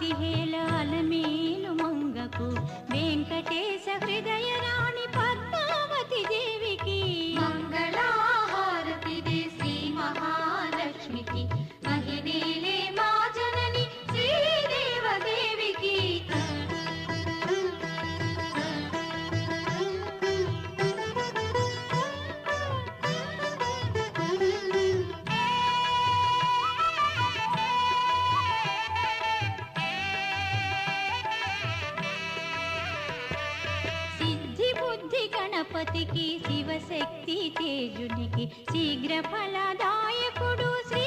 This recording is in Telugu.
కాంతి హేళ అలమేలు మంగకు వెంకటేశ హృదయ రాణి పద్మావతి దేవికి మంగళహారతి దే శ్రీ మహాలక్ష్మికి మహిళలే మా జనని శ్రీదేవదేవికి గణపతికి శివశక్తి తేజునికి శీఘ్ర ఫలదాయకుడు శ్రీ